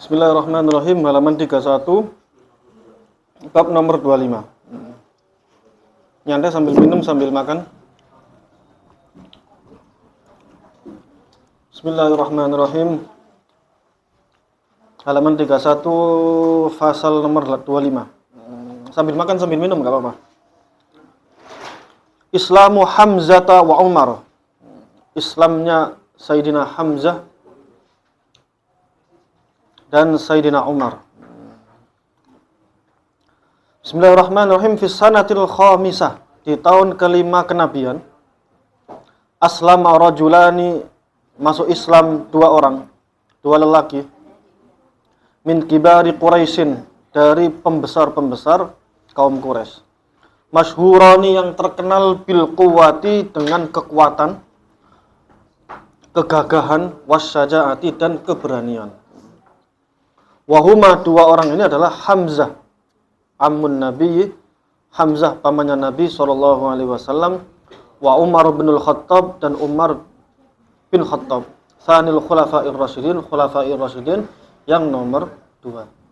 Bismillahirrahmanirrahim. Halaman 31, bab nomor 25. Nyantai sambil minum, sambil makan. Bismillahirrahmanirrahim. Halaman 31, fasal nomor 25. Sambil makan, sambil minum, gak apa-apa. Islamu Hamzata wa Umar. Islamnya Sayyidina Hamzah dan Sayyidina Umar. Bismillahirrahmanirrahim. Fi sanatil khamisah, di tahun kelima kenabian, aslama rajulani, masuk Islam dua orang, dua lelaki, min kibari Quraisyin, dari pembesar-pembesar kaum Quraisy. Masyhurani, yang terkenal bil quwati, dengan kekuatan, kegagahan, wasyaja'ati, dan keberanian. Wahuma, dua orang ini adalah Hamzah ammun Nabi, Hamzah pamannya Nabi SAW, wa Umar bin Khattab, dan Umar bin Khattab, tsanil khulafa'ir rasyidin, yang nomor 2.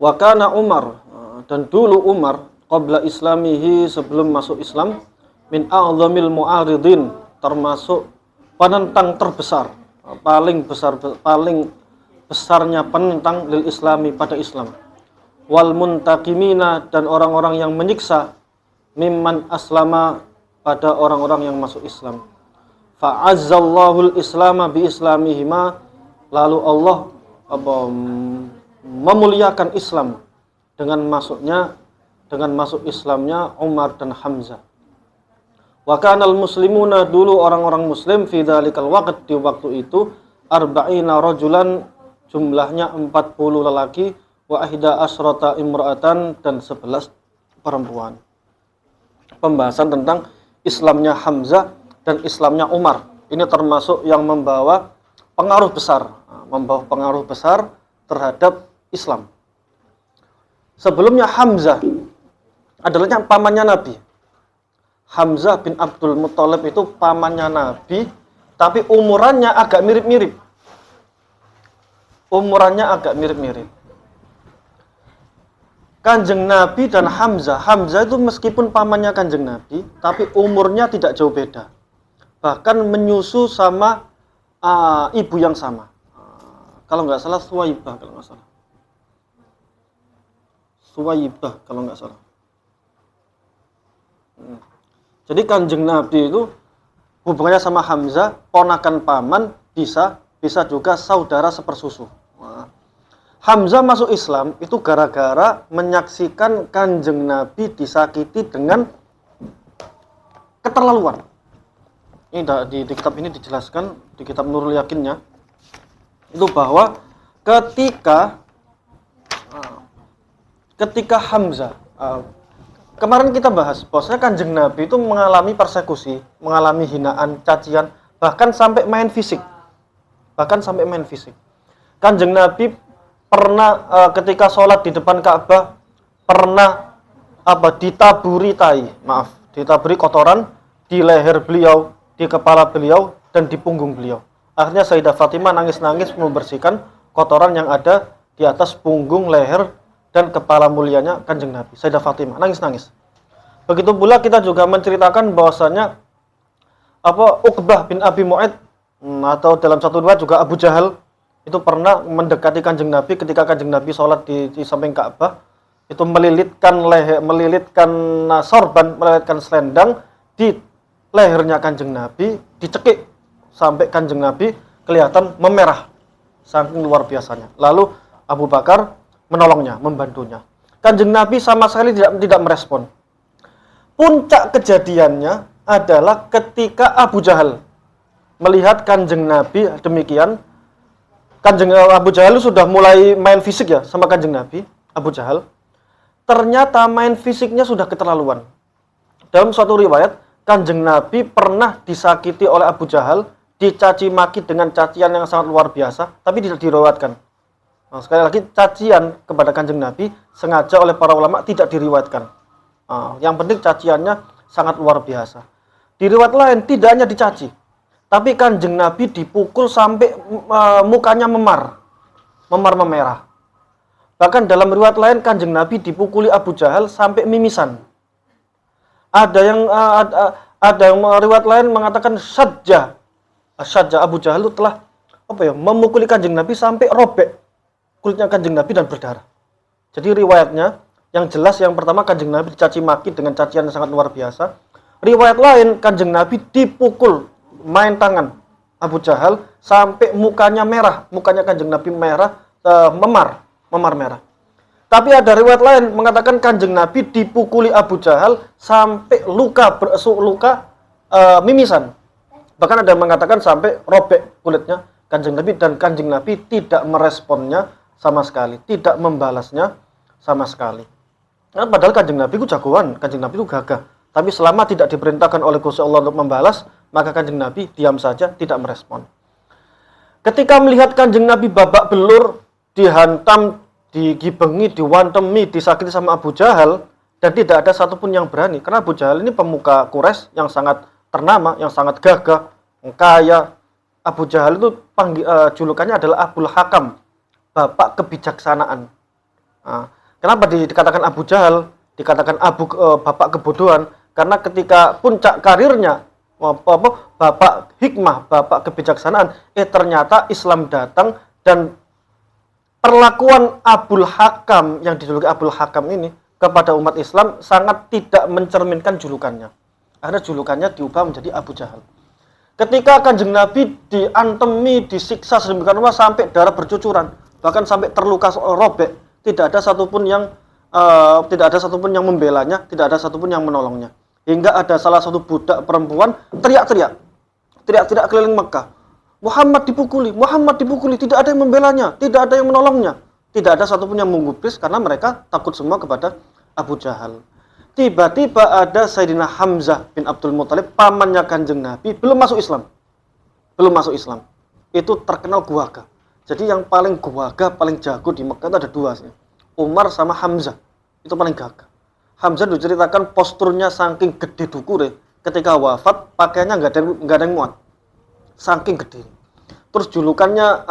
Wa kana Umar, dan dulu Umar, qabla islamihi, sebelum masuk Islam, min a'zamil mu'aridin, termasuk penentang terbesar, paling besarnya penentang lil islami, pada Islam. Wal muntakimina, dan orang-orang yang menyiksa, mimman aslama, pada orang-orang yang masuk Islam. Fa'azzallahul islama bi islamihima, lalu Allah memuliakan Islam dengan masuk Islamnya Umar dan Hamzah. Wa kanal muslimuna, dulu orang-orang muslim, fi dzalikal waqt, di waktu itu, arba'ina rajulan, jumlahnya 40 lelaki, wa ahda asrata imra'atan, dan 11 perempuan. Pembahasan tentang Islamnya Hamzah dan Islamnya Umar. Ini termasuk yang membawa pengaruh besar terhadap Islam. Sebelumnya Hamzah adalah pamannya Nabi. Hamzah bin Abdul Muthalib itu pamannya Nabi, tapi umurannya agak mirip-mirip. Kanjeng Nabi dan Hamzah itu meskipun pamannya Kanjeng Nabi, tapi umurnya tidak jauh beda. Bahkan menyusu sama ibu yang sama. Kalau nggak salah Suwaibah, kalau nggak salah. Jadi Kanjeng Nabi itu hubungannya sama Hamzah, ponakan paman, bisa juga saudara sepersusu. Hamzah masuk Islam itu gara-gara menyaksikan Kanjeng Nabi disakiti dengan keterlaluan. Ini di kitab ini dijelaskan, di kitab Nurul Yakinnya, itu bahwa ketika Hamzah, kemarin kita bahas bahwasanya Kanjeng Nabi itu mengalami persekusi, mengalami hinaan, cacian, bahkan sampai main fisik. Kanjeng Nabi pernah ketika sholat di depan Ka'bah pernah ditaburi kotoran di leher beliau, di kepala beliau, dan di punggung beliau. Akhirnya Sayyidah Fatimah nangis-nangis membersihkan kotoran yang ada di atas punggung, leher, dan kepala mulianya Kanjeng Nabi. Sayyidah Fatimah nangis-nangis. Begitu pula kita juga menceritakan bahwasanya Uqbah bin Abi Mu'aid, atau dalam satu riwayat juga Abu Jahal, itu pernah mendekati Kanjeng Nabi ketika Kanjeng Nabi sholat di samping Ka'bah, itu melilitkan selendang di lehernya Kanjeng Nabi, dicekik sampai Kanjeng Nabi kelihatan memerah, saking luar biasanya. Lalu Abu Bakar menolongnya, membantunya. Kanjeng Nabi sama sekali tidak merespon. Puncak kejadiannya adalah ketika Abu Jahal melihat Kanjeng Nabi demikian. Abu Jahal sudah mulai main fisik ya sama Kanjeng Nabi. Abu Jahal ternyata main fisiknya sudah keterlaluan. dalam suatu riwayat Kanjeng Nabi pernah disakiti oleh Abu Jahal, dicaci maki dengan cacian yang sangat luar biasa, tapi tidak diriwayatkan. Nah, sekali lagi cacian kepada Kanjeng Nabi sengaja oleh para ulama tidak diriwayatkan. Nah, yang penting caciannya sangat luar biasa. Di riwayat lain tidak hanya dicaci, tapi Kanjeng Nabi dipukul sampai mukanya memerah. Bahkan dalam riwayat lain Kanjeng Nabi dipukuli Abu Jahal sampai mimisan. Ada yang riwayat lain mengatakan Syajja Abu Jahal itu telah memukuli Kanjeng Nabi sampai robek kulitnya Kanjeng Nabi dan berdarah. Jadi riwayatnya yang jelas yang pertama Kanjeng Nabi dicaci maki dengan cacian yang sangat luar biasa. Riwayat lain Kanjeng Nabi dipukul main tangan Abu Jahal sampai mukanya merah, mukanya Kanjeng Nabi merah, memar merah. Tapi ada riwayat lain mengatakan Kanjeng Nabi dipukuli Abu Jahal sampai luka mimisan. Bahkan ada yang mengatakan sampai robek kulitnya Kanjeng Nabi, dan Kanjeng Nabi tidak meresponnya sama sekali, tidak membalasnya sama sekali. Nah, padahal Kanjeng Nabi itu jagoan, Kanjeng Nabi itu gagah. Tapi selama tidak diperintahkan oleh Gusti Allah untuk membalas, maka Kanjeng Nabi diam saja, tidak merespon. Ketika melihat Kanjeng Nabi babak belur, dihantam, digibengi, diwantemi, disakiti sama Abu Jahal, dan tidak ada satupun yang berani. Karena Abu Jahal ini pemuka Quraisy yang sangat ternama, yang sangat gagah, kaya. Abu Jahal itu julukannya adalah Abul Hakam, bapak kebijaksanaan. Nah, kenapa dikatakan Abu Jahal, dikatakan bapak kebodohan? Karena ketika puncak karirnya, bapak hikmah, bapak kebijaksanaan, ternyata Islam datang dan perlakuan Abul Hakam yang dijuluki Abul Hakam ini kepada umat Islam sangat tidak mencerminkan julukannya. Akhirnya julukannya diubah menjadi Abu Jahal. Ketika Kanjeng Nabi diantemi, disiksa sedemikian rupa sampai darah bercucuran, bahkan sampai terluka robek, tidak ada satupun yang membelanya, tidak ada satupun yang menolongnya. Hingga ada salah satu budak perempuan teriak-teriak keliling Mekah, Muhammad dipukuli, tidak ada yang membelanya, tidak ada yang menolongnya, tidak ada satupun yang menggubris karena mereka takut semua kepada Abu Jahal. Tiba-tiba ada Sayyidina Hamzah bin Abdul Muthalib, pamannya Kanjeng Nabi, belum masuk Islam. Itu terkenal gagah. Jadi yang paling gagah, paling jago di Mekah itu ada dua sih. Umar sama Hamzah. Itu paling gagah. Hamzah diceritakan posturnya saking gede dukure, ketika wafat pakaiannya nggak ada yang muat. Saking gede. Terus julukannya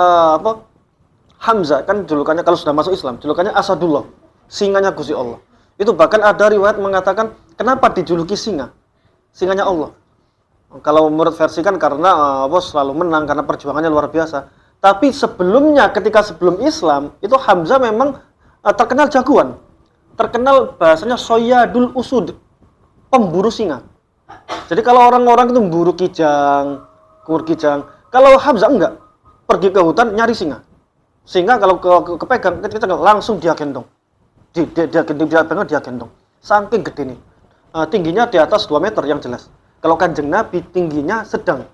Hamzah kan julukannya kalau sudah masuk Islam, julukannya Asadullah, singanya Gusti Allah. Itu bahkan ada riwayat mengatakan kenapa dijuluki singa? Singanya Allah. Kalau menurut versi kan karena selalu menang, karena perjuangannya luar biasa. Tapi sebelumnya, ketika sebelum Islam, itu Hamzah memang terkenal jagoan. Terkenal bahasanya Soyadul Usud, pemburu singa. Jadi kalau orang-orang itu memburu kijang, kalau Hamzah enggak, pergi ke hutan nyari singa. Singa kalau kepegang, langsung dia gendong. Dia gendong. Saking gede nih. Tingginya di atas 2 meter yang jelas. Kalau Kanjeng Nabi tingginya sedang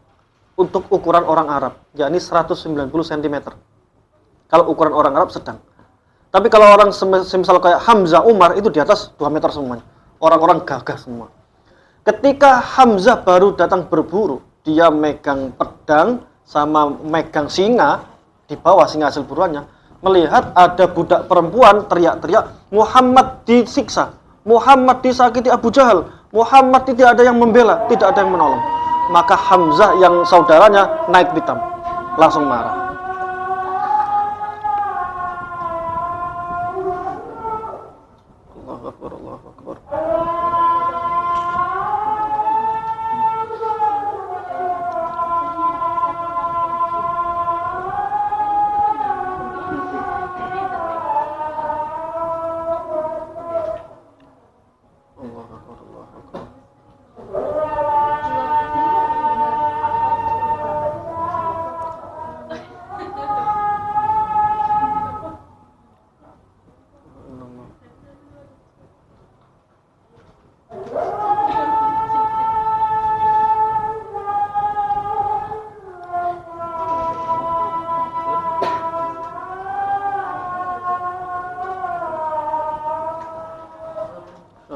untuk ukuran orang Arab, yakni 190 cm. Kalau ukuran orang Arab sedang. Tapi kalau orang semisal kayak Hamzah, Umar itu di atas 2 meter semuanya. Orang-orang gagah semua. Ketika Hamzah baru datang berburu, dia megang pedang sama megang singa di bawah singa hasil buruannya. Melihat ada budak perempuan teriak-teriak, Muhammad disiksa, Muhammad disakiti Abu Jahal, Muhammad tidak ada yang membela, tidak ada yang menolong. Maka Hamzah yang saudaranya naik pitam, langsung marah. Allahu Akbar, Allahu Akbar.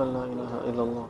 La ilaha illallah.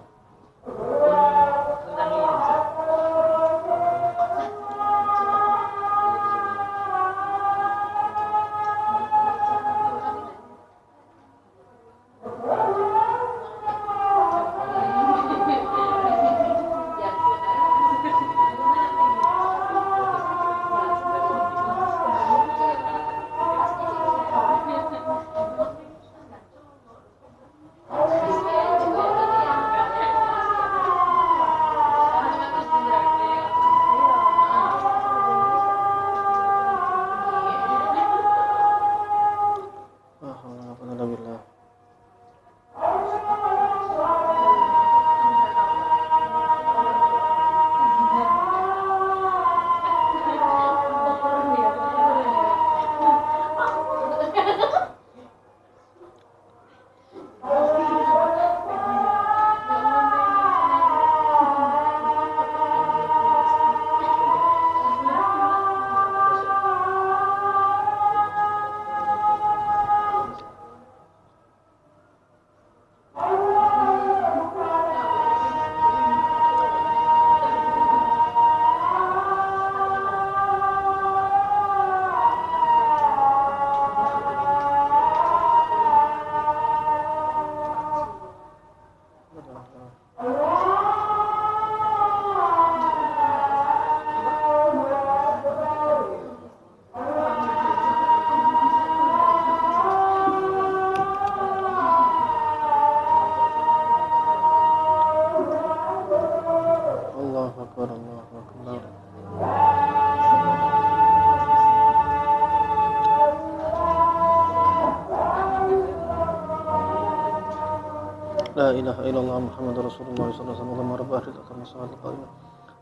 La ilaha illallah Muhammadur Rasulullah sallallahu alaihi wasallam rabbah ridha salat qaimah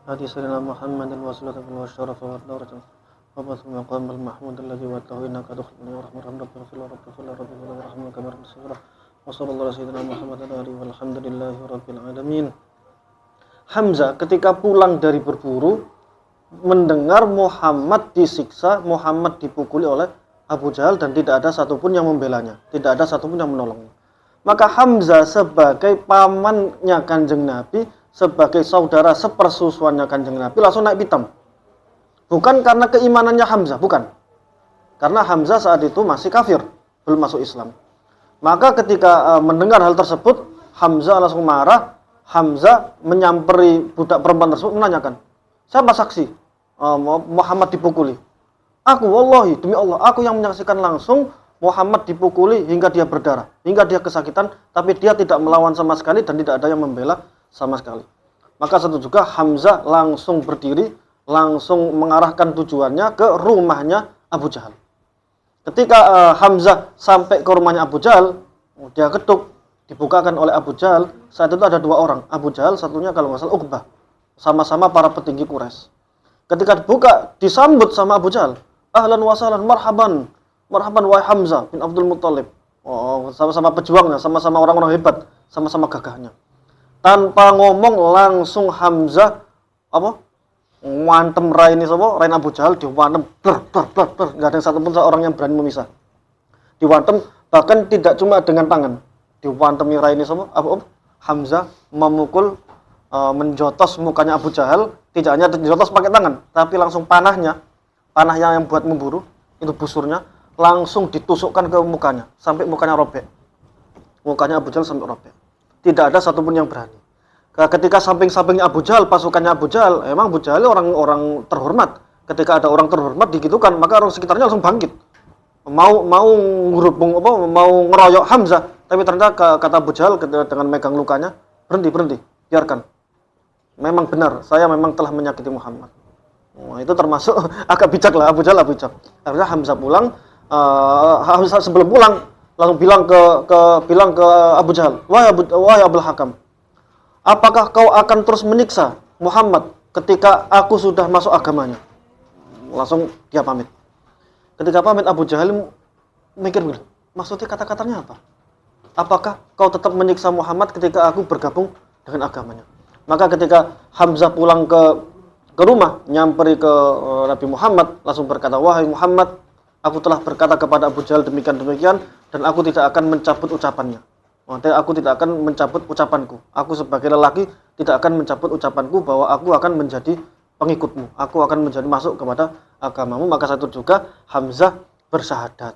hadi sayyidina Muhammadin wasilatan wa syarafa wa darajatan wa basul maqam al mahmud alladhi wa tawina ka dukhulni wa rahmatan rabbika fil rabbil rahmaka kamar rasulullah wa sallallahu alaihi sayyidina Muhammadin alihi walhamdulillahi rabbil alamin. Hamzah ketika pulang dari berburu mendengar Muhammad disiksa, Muhammad dipukuli oleh Abu Jahal dan tidak ada satupun yang membelanya, tidak ada satupun yang menolongnya. Maka Hamzah sebagai pamannya Kanjeng Nabi, sebagai saudara sepersusuannya Kanjeng Nabi langsung naik pitam. Bukan karena keimanannya Hamzah, bukan. Karena Hamzah saat itu masih kafir, belum masuk Islam. Maka ketika mendengar hal tersebut, Hamzah langsung marah. Hamzah menyamperi budak perempuan tersebut menanyakan, siapa saksi Muhammad dipukuli? Aku, wallahi, demi Allah, aku yang menyaksikan langsung Muhammad dipukuli hingga dia berdarah, hingga dia kesakitan, tapi dia tidak melawan sama sekali dan tidak ada yang membela sama sekali. Maka satu juga Hamzah langsung berdiri, langsung mengarahkan tujuannya ke rumahnya Abu Jahal. Ketika Hamzah sampai ke rumahnya Abu Jahal, dia ketuk, dibukakan oleh Abu Jahal. Saat itu ada dua orang, Abu Jahal, satunya kalau nggak salah Uqbah, sama-sama para petinggi Quraisy. Ketika dibuka, disambut sama Abu Jahal, ahlan wa sahlan, marhaban, marhaban wahai Hamzah bin Abdul Muttalib. Oh, sama-sama pejuangnya, sama-sama orang-orang hebat, sama-sama gagahnya. Tanpa ngomong langsung Hamzah ngantem Rain Abu Jahal, diwantem nggak ada satupun seorang yang berani memisah. Diwantem bahkan tidak cuma dengan tangan, diwantemi Rain Hamzah memukul, menjotos mukanya Abu Jahal, tidak hanya dijotos pakai tangan, tapi langsung panahnya yang buat memburu, itu busurnya, langsung ditusukkan ke mukanya, sampai mukanya robek. Mukanya Abu Jahal sampai robek. Tidak ada satupun yang berani. Ketika samping-sampingnya Abu Jahal, pasukannya Abu Jahal, emang Abu Jahal orang-orang terhormat. Ketika ada orang terhormat digitukan, maka orang sekitarnya langsung bangkit. Mau ngurupung mau ngeroyok Hamzah, tapi ternyata kata Abu Jahal dengan megang lukanya, berhenti, biarkan. Memang benar, saya memang telah menyakiti Muhammad. Itu termasuk agak bijak lah, Abu Jahal bijak. Akhirnya Hamzah pulang, Hamzah sebelum pulang langsung bilang ke Abu Jahal, wahai Abul Hakam, apakah kau akan terus menyiksa Muhammad ketika aku sudah masuk agamanya? Langsung dia pamit. Ketika pamit, Abu Jahal mikir, maksudnya kata-katanya apa? Apakah kau tetap menyiksa Muhammad ketika aku bergabung dengan agamanya? Maka ketika Hamzah pulang ke rumah, nyamperi ke Nabi Muhammad, langsung berkata, wahai Muhammad, aku telah berkata kepada Abu Jahal demikian, dan aku tidak akan mencabut ucapannya. Aku tidak akan mencabut ucapanku. Aku sebagai lelaki tidak akan mencabut ucapanku bahwa aku akan menjadi pengikutmu. Aku akan menjadi masuk kepada agamamu. Maka satu juga Hamzah bersyahadat.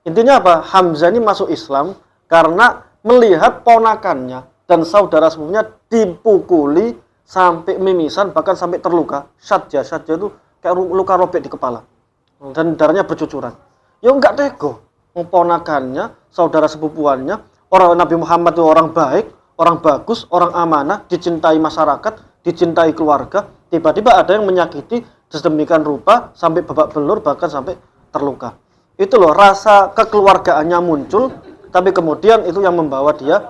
Intinya apa? Hamzah ini masuk Islam karena melihat ponakannya dan saudara sepupunya dipukuli sampai mimisan, bahkan sampai terluka. Syadja itu kayak luka robek di kepala. Dan darahnya bercucuran. Ya enggak tego. Ponakannya, saudara sepupuannya, orang Nabi Muhammad itu orang baik, orang bagus, orang amanah, dicintai masyarakat, dicintai keluarga. Tiba-tiba ada yang menyakiti sedemikian rupa sampai babak belur, bahkan sampai terluka. Itu loh, rasa kekeluargaannya muncul, tapi kemudian itu yang membawa dia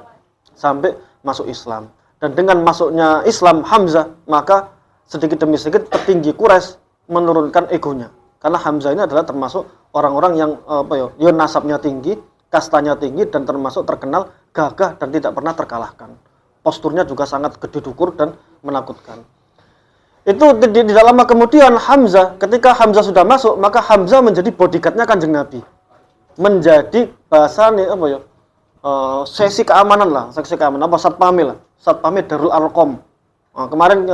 sampai masuk Islam. Dan dengan masuknya Islam Hamzah, maka sedikit demi sedikit petinggi Quraisy menurunkan egonya. Karena Hamzah ini adalah termasuk orang-orang yang nasabnya tinggi, kastanya tinggi, dan termasuk terkenal gagah dan tidak pernah terkalahkan. Posturnya juga sangat gede dukur dan menakutkan. Itu tidak lama kemudian Hamzah, ketika Hamzah sudah masuk, maka Hamzah menjadi bodyguardnya Kanjeng Nabi. Menjadi bahasa sesi keamanan lah, satpamil Darul Arqam. Kemarin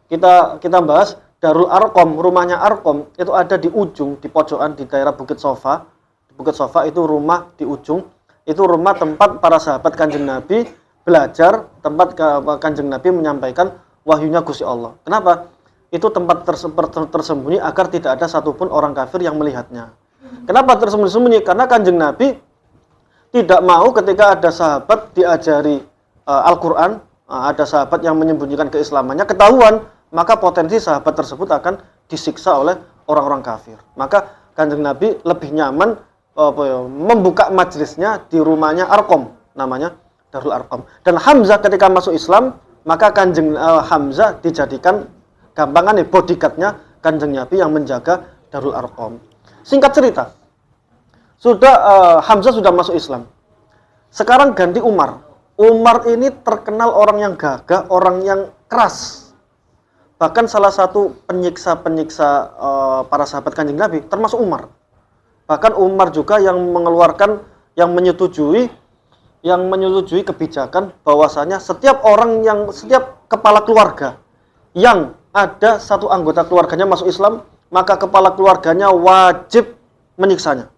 kita bahas Darul Arqam, rumahnya Arqam itu ada di ujung, di pojokan di daerah Bukit Sofa. Bukit Sofa itu rumah di ujung, itu rumah tempat para sahabat Kanjeng Nabi belajar, tempat Kanjeng Nabi menyampaikan wahyunya Gusti Allah. Kenapa? Itu tempat tersembunyi agar tidak ada satupun orang kafir yang melihatnya. Kenapa tersembunyi? Karena Kanjeng Nabi tidak mau ketika ada sahabat diajari Al-Quran, ada sahabat yang menyembunyikan keislamannya, ketahuan, maka potensi sahabat tersebut akan disiksa oleh orang-orang kafir. Maka Kanjeng Nabi lebih nyaman membuka majelisnya di rumahnya Arqam, namanya Darul Arqam. Dan Hamzah ketika masuk Islam, maka Kanjeng Hamzah dijadikan gampangan nih bodyguard-nya Kanjeng Nabi yang menjaga Darul Arqam. Singkat cerita, Hamzah sudah masuk Islam. Sekarang ganti Umar. Umar ini terkenal orang yang gagah, orang yang keras. Bahkan salah satu penyiksa-penyiksa para sahabat Kanjeng Nabi termasuk Umar. Bahkan Umar juga yang mengeluarkan, yang menyetujui kebijakan bahwasanya setiap kepala keluarga yang ada satu anggota keluarganya masuk Islam, maka kepala keluarganya wajib menyiksanya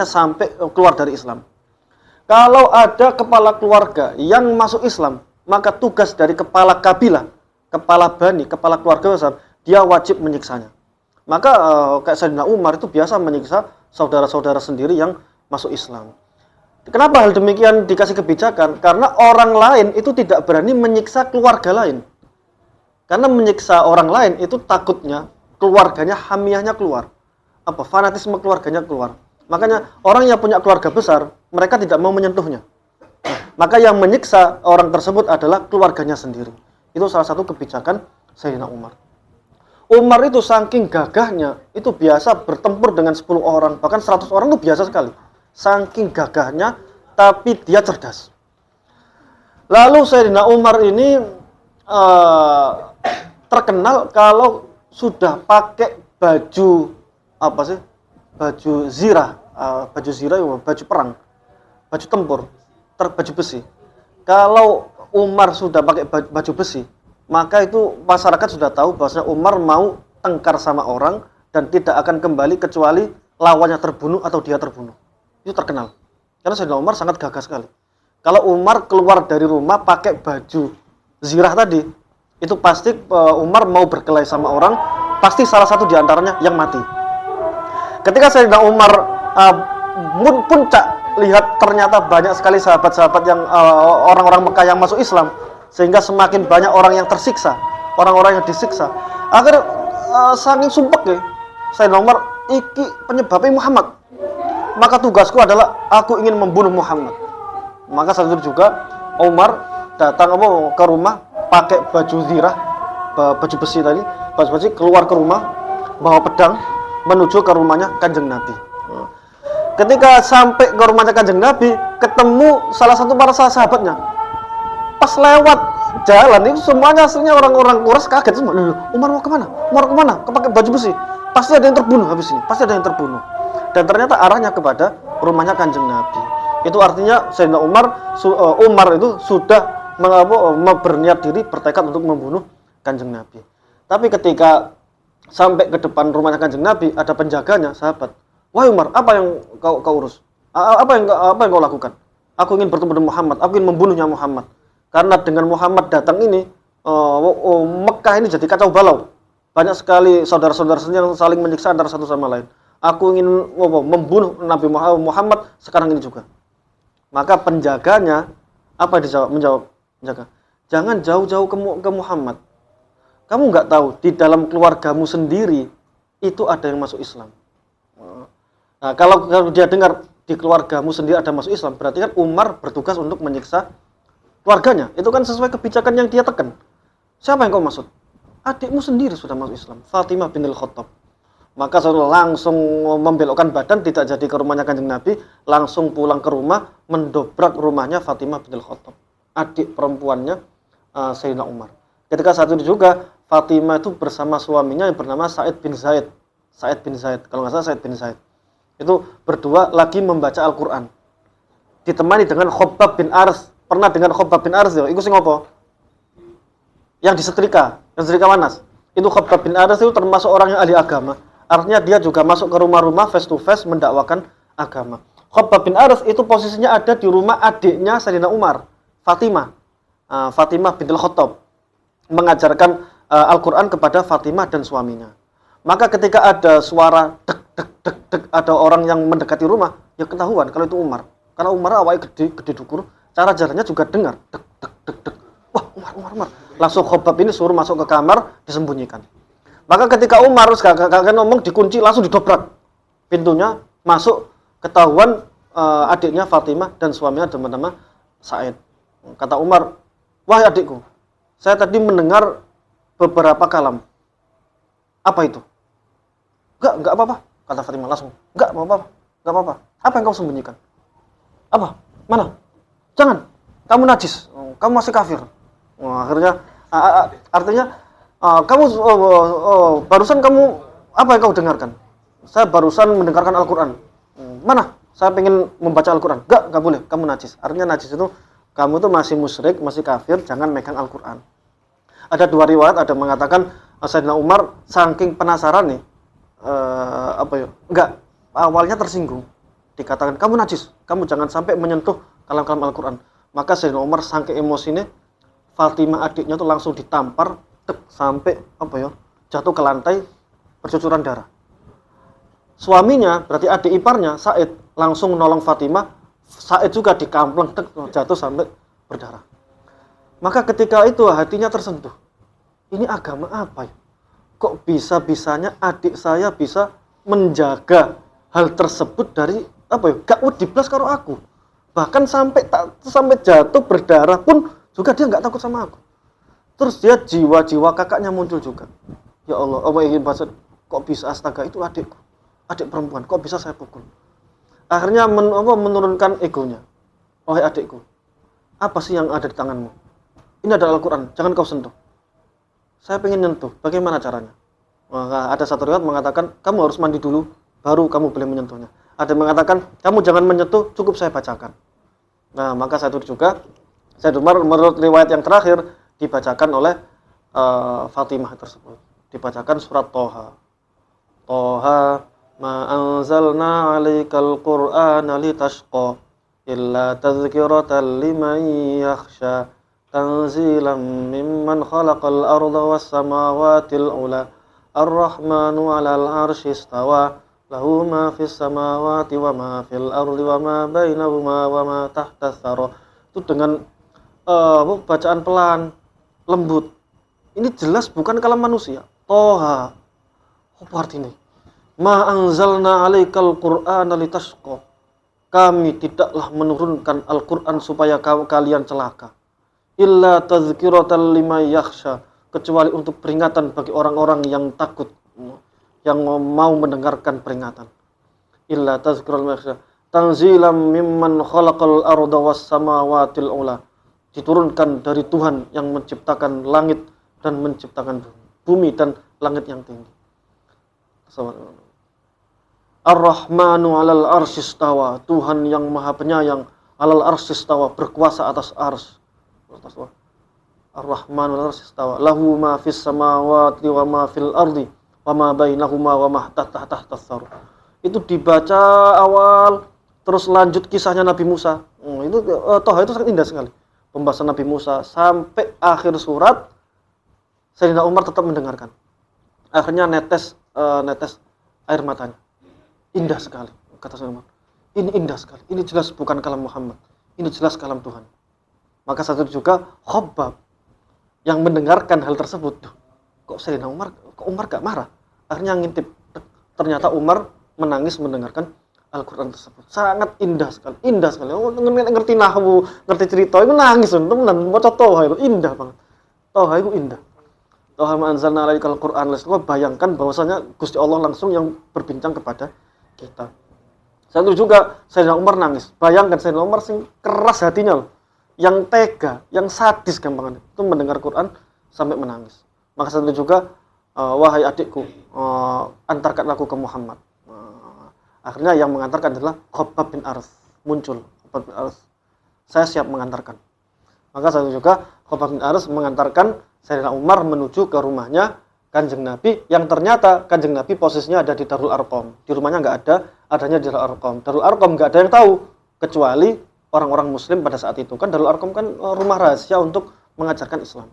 sampai keluar dari Islam. Kalau ada kepala keluarga yang masuk Islam, maka tugas dari kepala kabilah, kepala bani, kepala keluarga Islam, dia wajib menyiksanya. Maka kayak Sayyidina Umar itu biasa menyiksa saudara-saudara sendiri yang masuk Islam. Kenapa hal demikian dikasih kebijakan? Karena orang lain itu tidak berani menyiksa keluarga lain. Karena menyiksa orang lain itu takutnya keluarganya, hamiyahnya keluar. Fanatisme keluarganya keluar. Makanya orang yang punya keluarga besar, mereka tidak mau menyentuhnya. Maka yang menyiksa orang tersebut adalah keluarganya sendiri. Itu salah satu kebijakan Sayyidina Umar. Umar itu saking gagahnya, itu biasa bertempur dengan 10 orang, bahkan 100 orang itu biasa sekali. Saking gagahnya, tapi dia cerdas. Lalu Sayyidina Umar ini terkenal kalau sudah pakai baju baju zirah, baju perang, baju tempur, baju besi. Kalau Umar sudah pakai baju besi, maka itu masyarakat sudah tahu bahwasanya Umar mau tengkar sama orang dan tidak akan kembali kecuali lawannya terbunuh atau dia terbunuh. Itu terkenal. Karena Sayyidina Umar sangat gagah sekali. Kalau Umar keluar dari rumah pakai baju zirah tadi, itu pasti Umar mau berkelahi sama orang, pasti salah satu diantaranya yang mati. Ketika Sayyidina Umar puncak, lihat ternyata banyak sekali sahabat-sahabat yang orang-orang Mekah yang masuk Islam, sehingga semakin banyak orang yang tersiksa, orang-orang yang disiksa. Akhirnya saking sumpek ya, Sayyidina Umar, iki penyebabnya Muhammad. Maka tugasku adalah aku ingin membunuh Muhammad. Maka saat itu juga Umar datang ke rumah pakai baju zirah, baju besi tadi, baju besi, keluar ke rumah bawa pedang menuju ke rumahnya Kanjeng Nabi. Ketika sampai ke rumahnya Kanjeng Nabi, ketemu salah satu para sahabatnya. Pas lewat jalan itu semuanya aslinya orang-orang Quraisy kaget semua. Umar mau kemana? Umar kemana? Pakai baju besi. Pasti ada yang terbunuh habis ini. Pasti ada yang terbunuh. Dan ternyata arahnya kepada rumahnya Kanjeng Nabi. Itu artinya Sayyidina Umar itu sudah berniat diri, bertekad untuk membunuh Kanjeng Nabi. Tapi ketika sampai ke depan rumahnya Kanjeng Nabi, ada penjaganya, sahabat. Wahai Umar, apa yang kau urus? Apa yang kau lakukan? Aku ingin bertemu dengan Muhammad, aku ingin membunuhnya Muhammad. Karena dengan Muhammad datang ini, Mekah ini jadi kacau balau. Banyak sekali saudara-saudara yang saling menyiksa antara satu sama lain. Aku ingin membunuh Nabi Muhammad sekarang ini juga. Maka penjaganya apa menjawab penjaga? Jangan jauh-jauh ke Muhammad. Kamu nggak tahu di dalam keluargamu sendiri itu ada yang masuk Islam. Nah, kalau dia dengar di keluargamu sendiri ada masuk Islam, berarti kan Umar bertugas untuk menyiksa keluarganya. Itu kan sesuai kebijakan yang dia tekan. Siapa yang kau maksud? Adikmu sendiri sudah masuk Islam, Fatimah bintul Khattab. Maka saya langsung membelokkan badan, tidak jadi ke rumahnya Kanjeng Nabi, langsung pulang ke rumah, mendobrak rumahnya Fatimah bintul Khattab, adik perempuannya Sayyidina Umar. Ketika saat itu juga Fatimah itu bersama suaminya yang bernama Sa'id bin Zaid, kalau nggak salah Sa'id bin Zaid. Itu berdua lagi membaca Al-Quran, ditemani dengan Khabbab bin Aras. Pernah dengan Khabbab bin Aras ya? Itu sing apa? Yang disetrika Manas. Itu Khabbab bin Aras itu termasuk orang yang ahli agama. Artinya dia juga masuk ke rumah-rumah face to face mendakwakan agama. Khabbab bin Aras itu posisinya ada di rumah adiknya Sayyidina Umar, Fatimah bintul Khattab, mengajarkan Al-Quran kepada Fatimah dan suaminya. Maka ketika ada suara dek dek dek dek, ada orang yang mendekati rumah, ya ketahuan kalau itu Umar. Karena Umar awalnya gede dukur, cara jalannya juga dengar dek dek dek dek. Wah, Umar. Langsung Khabbab ini suruh masuk ke kamar, disembunyikan. Maka ketika Umar kakak ngomong dikunci, langsung didobrak pintunya, masuk, ketahuan adiknya Fatimah dan suaminya teman-teman Sa'id. Kata Umar, wahai adikku, saya tadi mendengar beberapa kalam. Apa itu? Enggak apa-apa, kata Fatimah langsung. Enggak apa-apa. Apa yang kau sembunyikan? Apa? Mana? Jangan. Kamu najis. Kamu masih kafir. Akhirnya artinya kamu barusan kamu apa yang kau dengarkan? Saya barusan mendengarkan Al-Qur'an. Mana? Saya pengen membaca Al-Qur'an. Enggak boleh. Kamu najis. Artinya najis itu kamu tuh masih musyrik, masih kafir, jangan megang Al-Qur'an. Ada dua riwayat, ada mengatakan Sayyidina Umar saking penasaran nih, enggak, awalnya tersinggung. Dikatakan, kamu najis, kamu jangan sampai menyentuh kalam-kalam Al-Qur'an. Maka Sayyidina Umar saking emosinya, Fatimah adiknya tuh langsung ditampar, sampai jatuh ke lantai, bercucuran darah. Suaminya, berarti adik iparnya, Sa'id, langsung nolong Fatimah. Sa'id juga dikampleng, jatuh sampai berdarah. Maka ketika itu hatinya tersentuh. Ini agama apa ya? Kok bisa-bisanya adik saya bisa menjaga hal tersebut dari gak udiblas karo aku. Bahkan sampai jatuh berdarah pun juga dia nggak takut sama aku. Terus dia jiwa-jiwa kakaknya muncul juga. Ya Allah, ingin bahasa, kok bisa, astaga, itu adikku, adik perempuan, kok bisa saya pukul? Akhirnya menurunkan egonya. Wahai adikku, apa sih yang ada di tanganmu? Ini adalah Al-Qur'an, jangan kau sentuh. Saya pengen nyentuh, bagaimana caranya? Maka ada satu riwayat mengatakan, kamu harus mandi dulu, baru kamu boleh menyentuhnya. Ada yang mengatakan, kamu jangan menyentuh, cukup saya bacakan. Nah, maka saya juga, saya dengar menurut riwayat yang terakhir, dibacakan oleh Fatimah tersebut. Dibacakan surat Toha. Toha, ma anzalna 'alaikal qur'ana litashqa illa tadhkiratan liman yakhsha tanzilan mimman khalaqal arda was samawatil ula ar-rahmanu 'alal 'arsy istawa lahu ma fis samawati wa ma fil ardi wa ma bainahuma wa ma tahta tsara. Itu dengan bacaan pelan, lembut. Ini jelas bukan kalam manusia. Toha. Apa artinya? Ma anzalna 'alaikal qur'ana litashqa. Kami tidaklah menurunkan Al-Qur'an supaya kalian celaka. Illa tadhkiratan liman yakhsha, kecuali untuk peringatan bagi orang-orang yang takut, yang mau mendengarkan peringatan. Illa tadhkiratan liman yakhsha. Tanzilam mimman khalaqal arda was samawatil ula. Diturunkan dari Tuhan yang menciptakan langit dan menciptakan bumi dan langit yang tinggi. Ar-Rahmanu 'alal 'arsy istawa. Tuhan yang Maha Penyayang 'alal 'arsy istawa, berkuasa atas arsy. Ar-Rahmanu 'alal 'arsy istawa. Lahu ma fis samawati wa ma fil ardi wa ma bainahuma wa ma tahta tsar. Itu dibaca awal, terus lanjut kisahnya Nabi Musa. Itu Toha itu sangat indah sekali. Pembahasan Nabi Musa sampai akhir surat, Sayyidina Umar tetap mendengarkan. Akhirnya netes air matanya. Indah sekali, kata Sayyidina Umar. Ini indah sekali. Ini jelas bukan kalam Muhammad. Ini jelas kalam Tuhan. Maka satu juga Khabbab yang mendengarkan hal tersebut. Kok Sayyidina Umar, gak marah? Akhirnya ngintip. Ternyata Umar menangis mendengarkan Al-Quran tersebut. Sangat indah sekali. Indah sekali. Ngerti nahwu, ngerti cerita, itu nangis. Temenan, baca Toha itu indah banget. Toha itu indah. Toha ma anzalna 'alaikal Qur'an. Bayangkan bahwasanya Gusti Allah langsung yang berbincang kepada kita. Satu juga Sayyidina Umar nangis. Bayangkan Sayyidina Umar sing keras hatinya loh. Yang tega, yang sadis gampangannya. Itu mendengar Quran sampai menangis. Maka satu juga, wahai adikku, antarkan aku ke Muhammad. Akhirnya yang mengantarkan adalah Khabbab bin Arth. Muncul Khabbab bin Arth. Saya siap mengantarkan. Maka satu juga Khabbab bin Arth mengantarkan Sayyidina Umar menuju ke rumahnya Kanjeng Nabi, yang ternyata Kanjeng Nabi posisinya ada di Darul Arqam. Di rumahnya nggak ada, adanya di Darul Arqam. Darul Arqam nggak ada yang tahu kecuali orang-orang Muslim pada saat itu. Kan Darul Arqam kan rumah rahasia untuk mengajarkan Islam.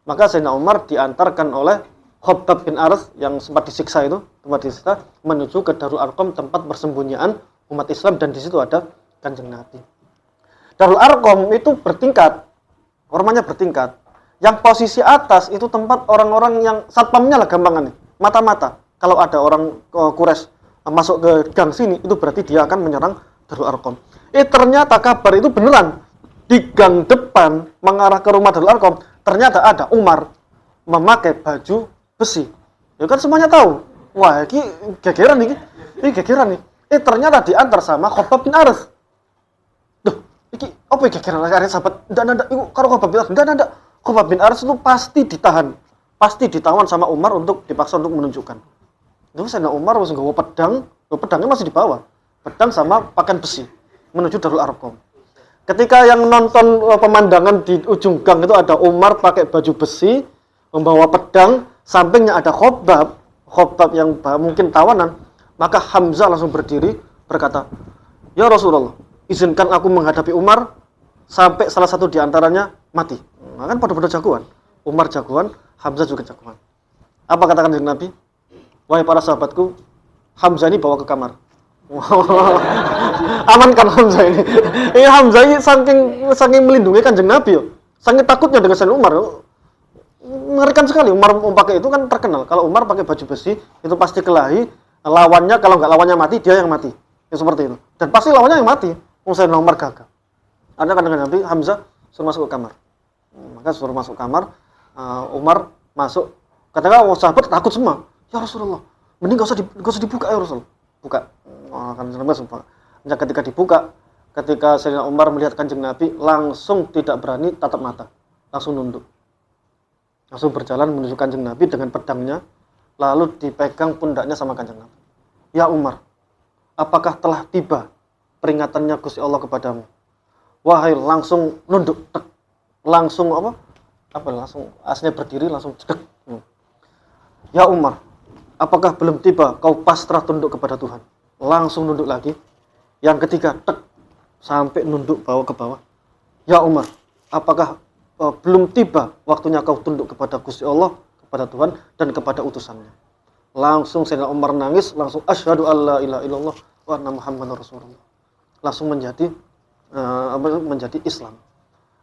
Maka Sayyidina Umar diantarkan oleh Khabbab bin Arth yang sempat disiksa itu, menuju ke Darul Arqam, tempat persembunyian umat Islam, dan di situ ada Kanjeng Nabi. Darul Arqam itu bertingkat, rumahnya bertingkat. Yang posisi atas itu tempat orang-orang yang satpamnya lah gampangannya, mata-mata. Kalau ada orang Quraisy masuk ke gang sini, itu berarti dia akan menyerang Darul Arqam. Ternyata kabar itu beneran. Di gang depan mengarah ke rumah Darul Arqam, ternyata ada Umar memakai baju besi. Ya kan semuanya tahu. Wah, ini gegeran nih. Ini gegeran nih. Ternyata diantar sama Khabbab bin Arats. Duh, ini apa yang gegeran? Ada sahabat, enggak, itu kalau Khabbab bin Arats, enggak. Khabbab bin Arats itu pasti ditahan. Pasti ditawan sama Umar untuk dipaksa untuk menunjukkan. Itu Sayyidina Umar harus nggawa pedang, pedangnya masih dibawa. Pedang sama pakaian besi menuju Darul Arqam. Ketika yang nonton pemandangan di ujung gang itu ada Umar pakai baju besi, membawa pedang, sampingnya ada Khabbab yang mungkin tawanan, maka Hamzah langsung berdiri berkata, "Ya Rasulullah, izinkan aku menghadapi Umar sampai salah satu di antaranya mati." Nah, kan pada jagoan. Umar jagoan, Hamzah juga jagoan. Apa katakan Nabi? "Wahai para sahabatku, Hamzah ini bawa ke kamar." Amankan Hamzah ini. Ini Hamzah ini saking melindungi Kanjeng Nabi, saking takutnya dengan Sayyidina Umar. Mengerikan sekali. Umar pakai itu kan terkenal. Kalau Umar pakai baju besi itu pasti kelahi. Lawannya kalau nggak lawannya mati, dia yang mati. Ya, seperti itu. Dan pasti lawannya yang mati. Sayyidina Umar gagah. Ada Kanjeng Nabi, Hamzah suruh masuk ke kamar. Maka suruh masuk kamar. Umar masuk. Katakan sahabat takut semua. "Ya Rasulullah, mending gak usah dibuka ya Rasul." Buka. Ketika dibuka, ketika Sayyidina Umar melihat Kanjeng Nabi, langsung tidak berani tatap mata, langsung nunduk, langsung berjalan menuju Kanjeng Nabi dengan pedangnya, lalu dipegang pundaknya sama Kanjeng Nabi. "Ya Umar, apakah telah tiba peringatannya Gusti Allah kepadamu?" Wahai, langsung nunduk, tek. Langsung langsung aslinya berdiri, langsung cedek. "Ya Umar, apakah belum tiba kau pasrah tunduk kepada Tuhan?" Langsung nunduk lagi. Yang ketiga, tek, sampai nunduk ke bawah. "Ya Umar, apakah belum tiba waktunya kau tunduk kepada Gusti Allah, kepada Tuhan dan kepada utusannya?" Langsung Sayyidina Umar nangis, langsung asyhadu alla ilaha illallah wa anna Muhammadar Rasulullah. Langsung menjadi Islam.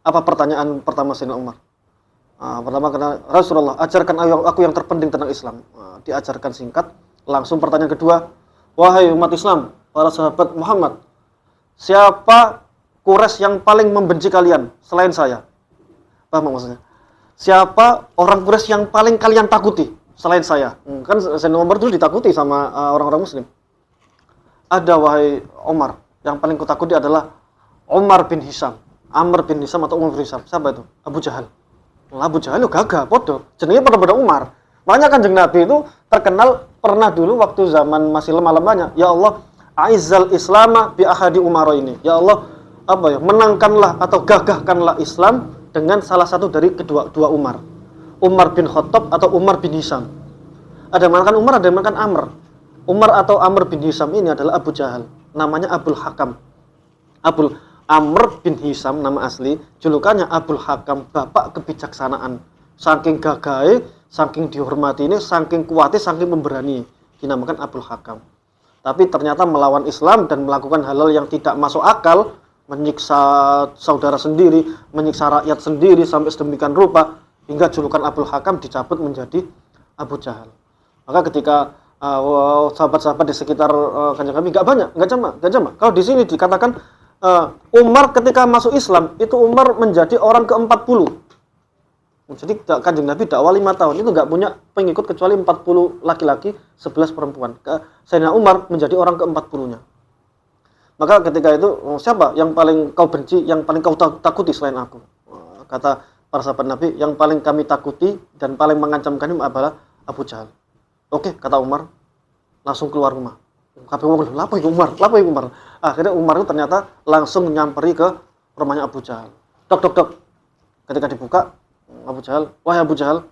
Apa pertanyaan pertama Sayyidina Umar? Pertama, karena Rasulullah, ajarkan aku yang terpenting tentang Islam. Diajarkan singkat. Langsung pertanyaan kedua, "Wahai umat Islam, para sahabat Muhammad, siapa Quraisy yang paling membenci kalian selain saya?" Paham maksudnya? Siapa orang Quraisy yang paling kalian takuti selain saya? Kan Sayyidina Umar dulu ditakuti sama orang-orang Muslim. "Ada wahai Umar, yang paling kutakuti adalah Umar bin Hisham, Amr bin Hisham atau Umar bin Hisham." Siapa itu? Abu Jahal. Abu Jahal gagah, podo. Jenenge pada Umar. Makanya Kanjeng Nabi itu terkenal pernah dulu waktu zaman masih lemah-lemahnya, "Ya Allah, aizzal islama bi ahadi umaro ini." Ya Allah, menangkanlah atau gagahkanlah Islam dengan salah satu dari dua Umar. Umar bin Khattab atau Umar bin Hisham. Ada yang mengatakan Umar, ada yang mengatakan Amr. Umar atau Amr bin Hisham ini adalah Abu Jahal. Namanya Abul Hakam. Amr bin Hisham nama asli, julukannya Abul Hakam, bapak kebijaksanaan. Saking gagahnya, saking dihormati ini, saking kuatnya, saking memberani, dinamakan Abul Hakam. Tapi ternyata melawan Islam dan melakukan hal-hal yang tidak masuk akal, menyiksa saudara sendiri, menyiksa rakyat sendiri sampai sedemikian rupa, hingga julukan Abul Hakam dicabut menjadi Abu Jahal. Maka ketika sahabat-sahabat di sekitar Kanjeng Nabi nggak jamak. Kalau di sini dikatakan Umar ketika masuk Islam, itu Umar menjadi orang ke-40. Jadi Kanjeng Nabi dakwah 5 tahun, itu nggak punya pengikut kecuali 40 laki-laki, 11 perempuan. Sayyidina Umar menjadi orang ke-40-nya. Maka ketika itu, siapa yang paling kau benci, yang paling kau takuti selain aku? Kata para sahabat Nabi, yang paling kami takuti dan paling mengancam kami adalah Abu Jahal. Oke, kata Umar, langsung keluar rumah. Kabeh wong lha apa iku Umar? Akhirnya Umar itu ternyata langsung nyamperi ke rumahnya Abu Jahal. Dok. Ketika dibuka, Abu Jahal, "Wahai Abu Jahal,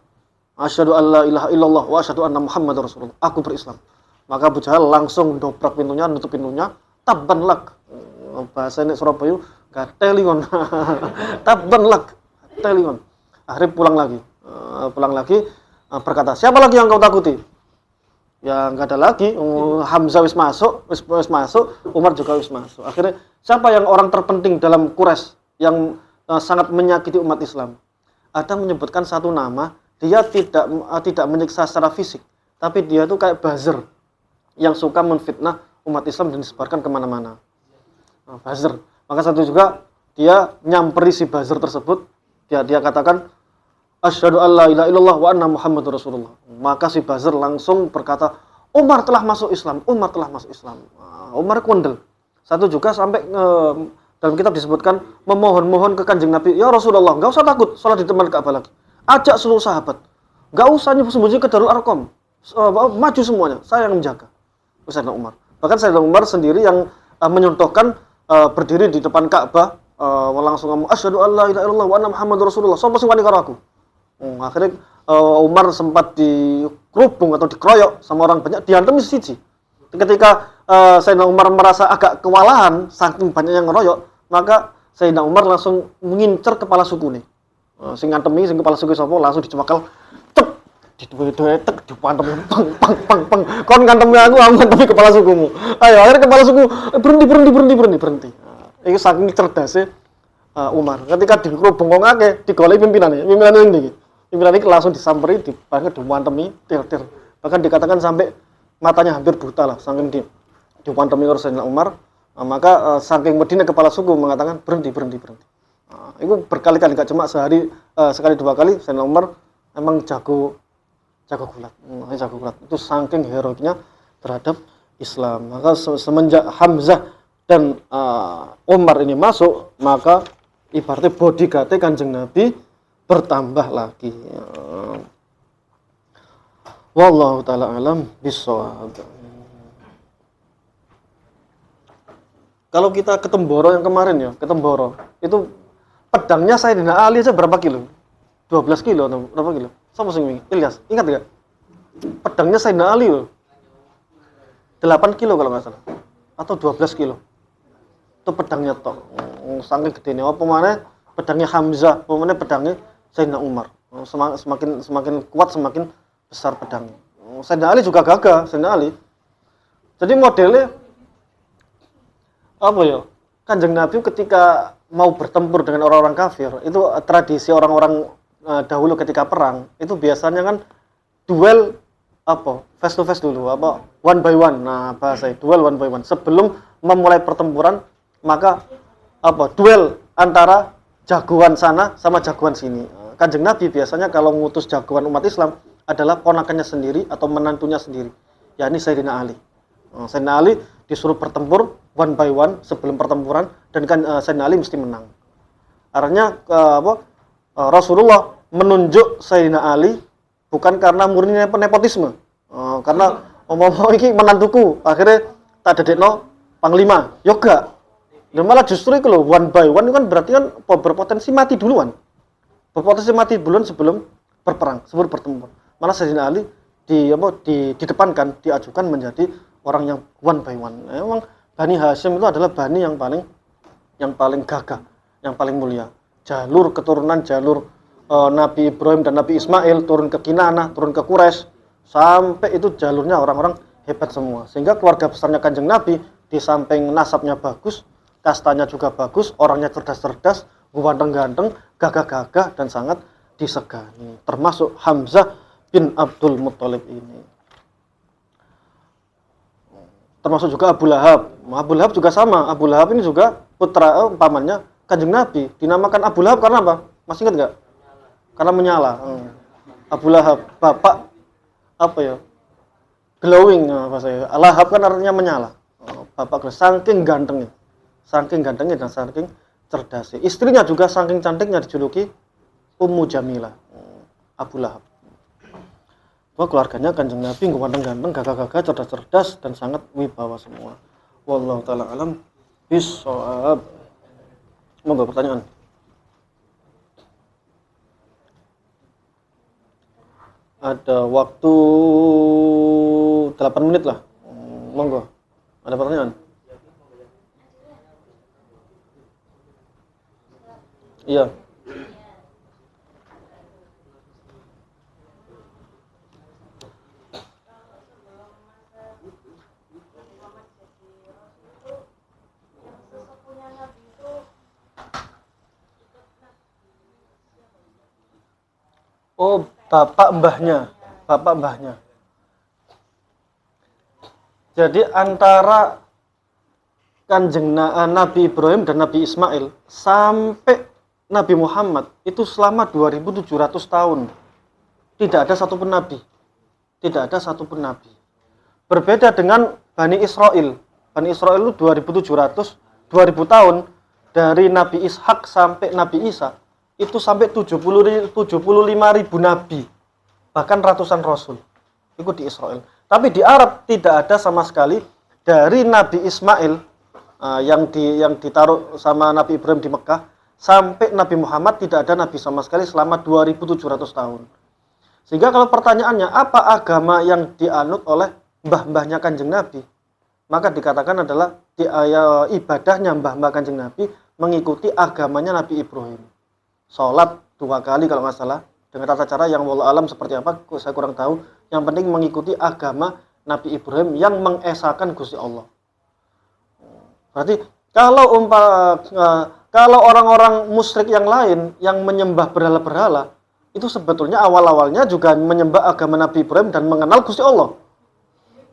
asyhadu alla ilaha illallah wa asyhadu anna Muhammadar Rasulullah." Aku berislam. Maka Abu Jahal langsung dobrak pintunya, nutup pintunya, "Tabban lak." Bahasa ini Surabaya, "Gatelion." Tabban lak, gatelion. Akhirnya pulang lagi, berkata, "Siapa lagi yang kau takuti?" Ya nggak ada lagi. Hamzah wis masuk, Umar juga wis masuk. Akhirnya siapa yang orang terpenting dalam Quraisy yang sangat menyakiti umat Islam? Ada menyebutkan satu nama, dia tidak menyiksa secara fisik, tapi dia itu kayak buzzer yang suka menfitnah umat Islam dan disebarkan kemana-mana. Buzzer. Maka satu juga dia nyamperi si buzzer tersebut, dia katakan asyhadu alla ilaha illallah wa anna muhammadur rasulullah. Maka si buzzer langsung berkata, Umar telah masuk Islam, Umar telah masuk Islam. Umar kundel. Satu juga sampai dalam kitab disebutkan memohon-mohon ke Kanjeng Nabi, ya Rasulullah, enggak usah takut salat di tempat Ka'bah lagi. Ajak seluruh sahabat. Enggak usah sembunyi ke Darul Arqam. Maju semuanya, saya yang menjaga. Sayyidina Umar. Bahkan Sayyidina Umar sendiri yang menyontohkan berdiri di depan Ka'bah, langsung ngomong asyhadu alla ilaha illallah wa anna muhammadur rasulullah. Sapa sing wani karo aku? Akhirnya Umar sempat dikerubung atau dikeroyok sama orang banyak, diantem siji. Ketika Sayyidina Umar merasa agak kewalahan saking banyak yang ngeroyok, maka Sayyidina Umar langsung mengincar kepala suku nih. Sing ngantemi sing kepala suku sapa langsung dicemekal cep diduwe-duwe tek dipantemi pang. Kon ngantemi aku ngantemi kepala sukumu. Ayo akhirnya kepala suku berhenti. Iki saking cerdasnya Umar. Ketika dikerubung wong akeh, digoleki pimpinane ndi? Pimpinan ini langsung disamperi, dimantemi, tir. Bahkan dikatakan sampai matanya hampir buta lah, saking dimantemi oleh Sayyidina Umar. Maka saking medine kepala suku mengatakan berhenti. Itu berkali-kali, gak cuma sehari, sekali dua kali. Sayyidina Umar emang jago gulat. Itu saking heroiknya terhadap Islam. Maka semenjak Hamzah dan Umar ini masuk, maka ibaratnya bodyguard Kanjeng Nabi bertambah lagi. Wallahu ta'ala alam bissawab. Kalau kita ke Temboro yang kemarin ya, ke Temboro, itu pedangnya Sayyidina Ali aja berapa kilo? 12 kilo atau berapa kilo? Sama sing wingi? Ilyas, ingat enggak? Pedangnya Sayyidina Ali loh. 8 kilo kalau nggak salah. Atau 12 kilo. Itu pedangnya tok. Saking gedene apa maneh pedangnya Hamzah, apa maneh pedangnya Sayyidina Umar. Semakin kuat semakin besar pedangnya. Sayyidina Ali juga gagah, Sayyidina Ali. Jadi modelnya apa ya? Kanjeng Nabi ketika mau bertempur dengan orang-orang kafir, itu tradisi orang-orang dahulu ketika perang, itu biasanya kan duel face to face dulu, one by one. Nah, bahasa duel one by one. Sebelum memulai pertempuran, maka duel antara jagoan sana sama jagoan sini. Kanjeng Nabi biasanya kalau ngutus jagoan umat Islam adalah ponakannya sendiri atau menantunya sendiri, yakni Sayyidina Ali. Sayyidina Ali disuruh bertempur one by one sebelum pertempuran, dan Sayyidina Ali mesti menang. Artinya Rasulullah menunjuk Sayyidina Ali bukan karena murni nepotisme, karena ini menantuku, akhirnya tak dadekno panglima, yoga. Dan malah justru itu loh, one by one itu kan berarti kan berpotensi mati duluan. Berpotensi mati duluan sebelum berperang, sebelum bertempur. Malah Sayyidina Ali didepankan, diajukan menjadi orang yang one by one. Memang Bani Hashim itu adalah bani yang paling gagah, yang paling mulia. Jalur keturunan Nabi Ibrahim dan Nabi Ismail turun ke Kinanah, turun ke Quraisy, sampai itu jalurnya orang-orang hebat semua. Sehingga keluarga besarnya Kanjeng Nabi di samping nasabnya bagus, kastanya juga bagus, orangnya cerdas-cerdas, ganteng-ganteng, gagah-gagah, dan sangat disegani. Termasuk Hamzah bin Abdul Muthalib ini. Termasuk juga Abu Lahab. Abu Lahab juga sama. Abu Lahab ini juga putra pamannya Kanjeng Nabi. Dinamakan Abu Lahab karena apa? Masih ingat nggak? Karena menyala. Abu Lahab, bapak glowing bahasa. Lahab kan artinya menyala. Bapak saking gantengnya dan saking cerdasnya. Istrinya juga saking cantiknya dijuluki Ummu Jamilah. Abu Lahab. Keluarganya Kanjeng Nabi ganteng-ganteng, gagah-gagah, cerdas-cerdas, dan sangat wibawa semua. Wallahu ta'ala alam bissawab. Monggo pertanyaan. Ada waktu 8 menit lah. Monggo. Ada pertanyaan? Iya. Oh, bapak mbahnya. Jadi antara Nabi Ibrahim dan Nabi Ismail sampai Nabi Muhammad itu selama 2700 tahun. Tidak ada satupun nabi. Tidak ada satupun nabi. Berbeda dengan Bani Israel. Bani Israel itu 2700, 2000 tahun dari Nabi Ishak sampai Nabi Isa. Itu sampai 75.000 nabi. Bahkan ratusan rasul. Itu di Israel. Tapi di Arab tidak ada sama sekali dari Nabi Ismail yang ditaruh sama Nabi Ibrahim di Mekah sampai Nabi Muhammad tidak ada nabi sama sekali selama 2700 tahun. Sehingga kalau pertanyaannya apa agama yang dianut oleh mbah-mbahnya Kanjeng Nabi, maka dikatakan adalah ibadahnya mbah-mbah Kanjeng Nabi mengikuti agamanya Nabi Ibrahim. Sholat 2 kali kalau nggak salah, dengan tata cara yang wallahu alam seperti apa saya kurang tahu. Yang penting mengikuti agama Nabi Ibrahim yang mengesahkan Gusti Allah. Berarti kalau orang-orang musyrik yang lain yang menyembah berhala-berhala itu sebetulnya awal-awalnya juga menyembah agama Nabi Ibrahim dan mengenal Gusti Allah.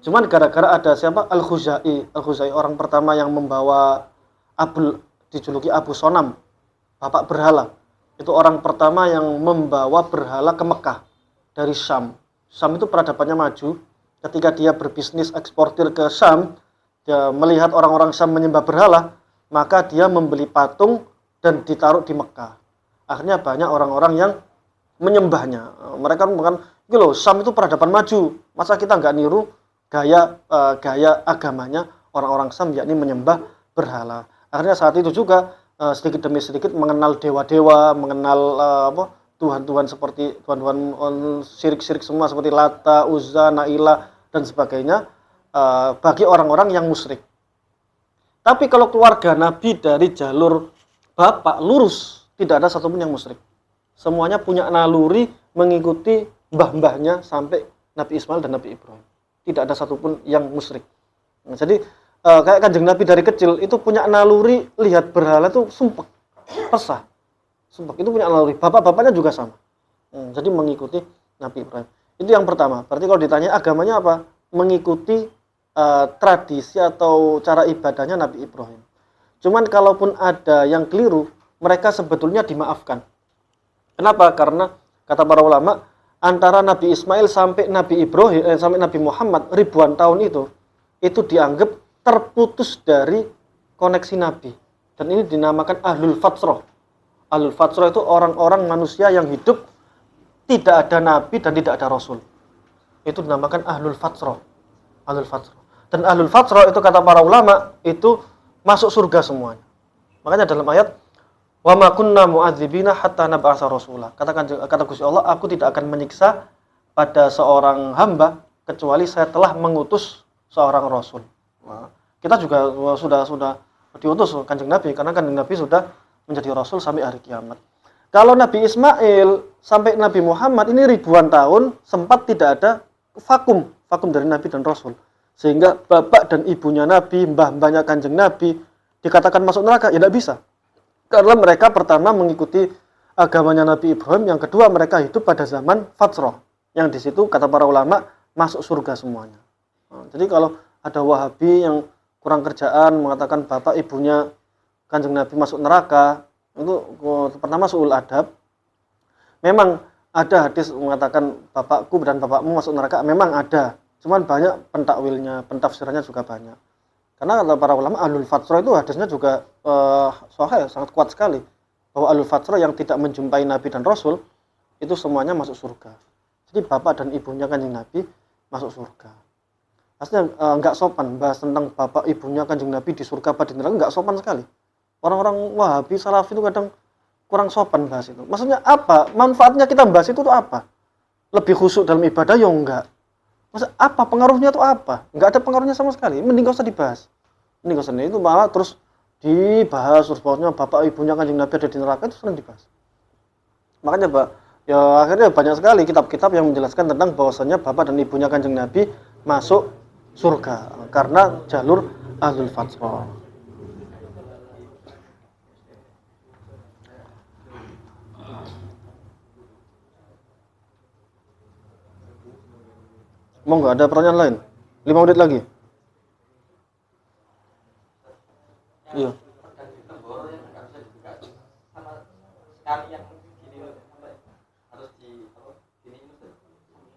Cuman gara-gara ada siapa? Al-Khuzai orang pertama yang membawa dijuluki Abu Sonam, bapak berhala. Itu orang pertama yang membawa berhala ke Mekah dari Syam. Syam itu peradabannya maju. Ketika dia berbisnis eksportir ke Syam, dia melihat orang-orang Syam menyembah berhala, maka dia membeli patung dan ditaruh di Mekah. Akhirnya banyak orang-orang yang menyembahnya. Mereka mengatakan, "Gitu loh, Syam itu peradaban maju. Masa kita nggak niru gaya agamanya orang-orang Syam, yakni menyembah berhala." Akhirnya saat itu juga sedikit demi sedikit mengenal dewa-dewa, mengenal Tuhan-Tuhan seperti Tuhan-Tuhan syirik-syirik semua seperti Lata, Uzza, Naila dan sebagainya bagi orang-orang yang musyrik. Tapi kalau keluarga Nabi dari jalur bapak lurus, tidak ada satupun yang musyrik. Semuanya punya naluri mengikuti mbah-mbahnya sampai Nabi Ismail dan Nabi Ibrahim. Tidak ada satupun yang musyrik. Nah, jadi kayak Kanjeng Nabi dari kecil itu punya naluri lihat berhala itu sumpek, resah. Sumpek itu punya naluri. Bapak-bapaknya juga sama. Jadi mengikuti Nabi Ibrahim. Itu yang pertama. Berarti kalau ditanya agamanya apa? Mengikuti tradisi atau cara ibadahnya Nabi Ibrahim. Cuman kalaupun ada yang keliru, mereka sebetulnya dimaafkan. Kenapa? Karena kata para ulama, antara Nabi Ismail sampai Nabi Ibrahim sampai Nabi Muhammad ribuan tahun itu dianggap terputus dari koneksi Nabi. Dan ini dinamakan Ahlul Fatrah. Ahlul Fatrah itu orang-orang manusia yang hidup tidak ada Nabi dan tidak ada Rasul. Itu dinamakan Ahlul Fatrah. Ahlul Fatrah. Dan Ahlul Fatrah itu kata para ulama itu masuk surga semuanya. Makanya dalam ayat wa ma kunna mu'adzibina hatta nab'atsa rasula. Kata Gusti Allah, aku tidak akan menyiksa pada seorang hamba kecuali saya telah mengutus seorang rasul. Nah, kita juga sudah diutus Kanjeng Nabi karena Kanjeng Nabi sudah menjadi rasul sampai hari kiamat. Kalau Nabi Ismail sampai Nabi Muhammad ini ribuan tahun sempat tidak ada vakum dari Nabi dan Rasul. Sehingga bapak dan ibunya Nabi, mbah-mbahnya Kanjeng Nabi dikatakan masuk neraka, ya tidak bisa. Karena mereka pertama mengikuti agamanya Nabi Ibrahim, yang kedua mereka hidup pada zaman Fatrah. Yang di situ kata para ulama masuk surga semuanya. Nah, jadi kalau ada Wahabi yang kurang kerjaan mengatakan bapak ibunya Kanjeng Nabi masuk neraka, itu pertama su'ul adab. Memang ada hadis mengatakan bapakku dan bapakmu masuk neraka, memang ada. Cuman banyak pentakwilnya, pentafsirannya juga banyak. Karena kata para ulama Ahlul Fatrah itu hadisnya juga sahih, sangat kuat sekali. Bahwa Ahlul Fatrah yang tidak menjumpai Nabi dan Rasul itu semuanya masuk surga. Jadi bapak dan ibunya Kanjeng Nabi masuk surga. Aslinya enggak sopan bahas tentang bapak ibunya Kanjeng Nabi di surga apa di neraka, enggak sopan sekali. Orang-orang Wahabi, Salafi itu kadang kurang sopan bahas itu. Maksudnya apa? Manfaatnya kita bahas itu tuh apa? Lebih khusyuk dalam ibadah ya enggak. Maksud apa? Pengaruhnya tuh apa? Enggak ada pengaruhnya sama sekali. Mending gak usah dibahas. Mending gak usah. Itu malah terus dibahas terus bahwasanya bapak ibunya Kanjeng Nabi ada di neraka itu sering dibahas. Makanya Pak, ya akhirnya banyak sekali kitab-kitab yang menjelaskan tentang bahwasanya bapak dan ibunya Kanjeng Nabi masuk surga karena jalur Ahlul Fatrah. Mau nggak ada pertanyaan lain? 5 menit lagi. kali yang gini loh, sampai harus di apa gini itu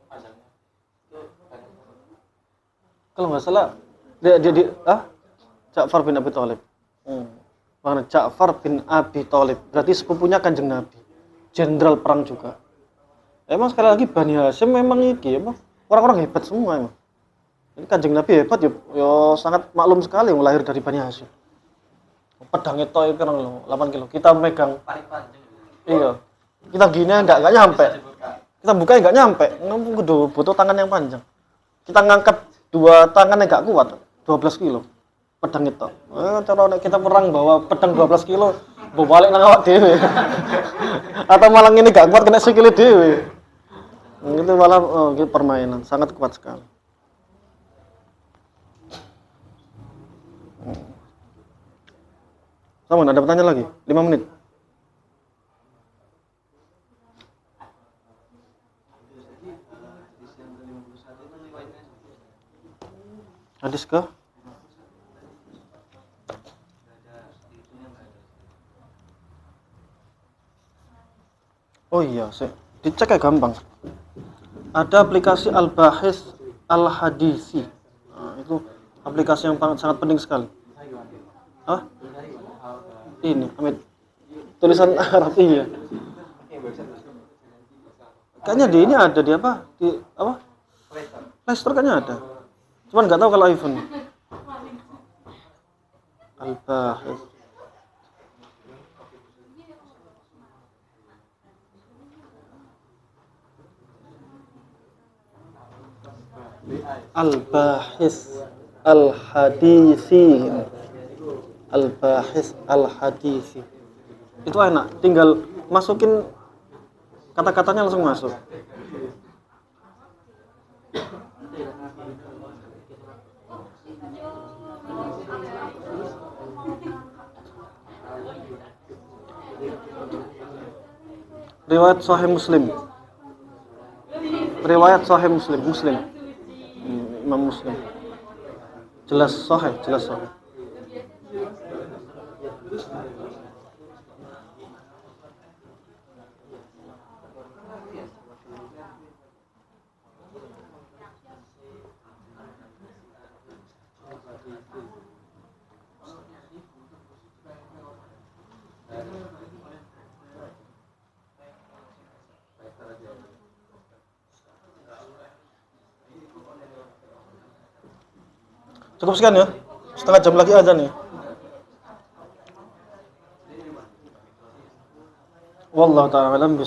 panjangnya itu banyak. Kalau nggak salah Ja'far bin Abi Thalib. Makanya Ja'far bin Abi Thalib berarti sepupunya Kanjeng Nabi, jenderal perang juga. Emang sekali lagi Bani Hashim memang iki emang orang-orang hebat semua emang. Ini Kanjeng Nabi hebat yo sangat maklum sekali yang lahir dari Bani Hashim. Pedang itu kan 8 kilo. Kita megang Paling panjang iya. Kita gini enggak nyampe. Kita buka enggak nyampe. Kudu butuh tangan yang panjang. Kita ngangkat dua tangan enggak kuat, 12 kilo. Pedang itu. Cara kita perang bawa pedang 12 kilo, bawa balik nang awak dhewe. Atau malah ini enggak kuat kena sikile dhewe. Itu malah gitu permainan sangat kuat sekali. Sama, ada pertanyaan lagi? 5 menit. Hadis ke? Oh iya, dicek ya gampang. Ada aplikasi Al-Bahis Al-Hadisi. Nah, itu aplikasi yang sangat penting sekali. Hah? Ini, Amit. Tulisan Arab iya. Kayaknya di ini ada di apa? Di apa? Play Store kayaknya ada. Cuman nggak tahu kalau iPhone. Al-Bahis. Al-Bahis Al-Hadisi. Al-Bahis Al-Hadisi. Itu enak, tinggal masukin kata-katanya langsung masuk. Riwayat Sahih Muslim. Riwayat Sahih Muslim. Imam Muslim. Jelas sahih. Cukup sekian ya. Setengah jam lagi azan nih. Wallahu ta'ala alam bis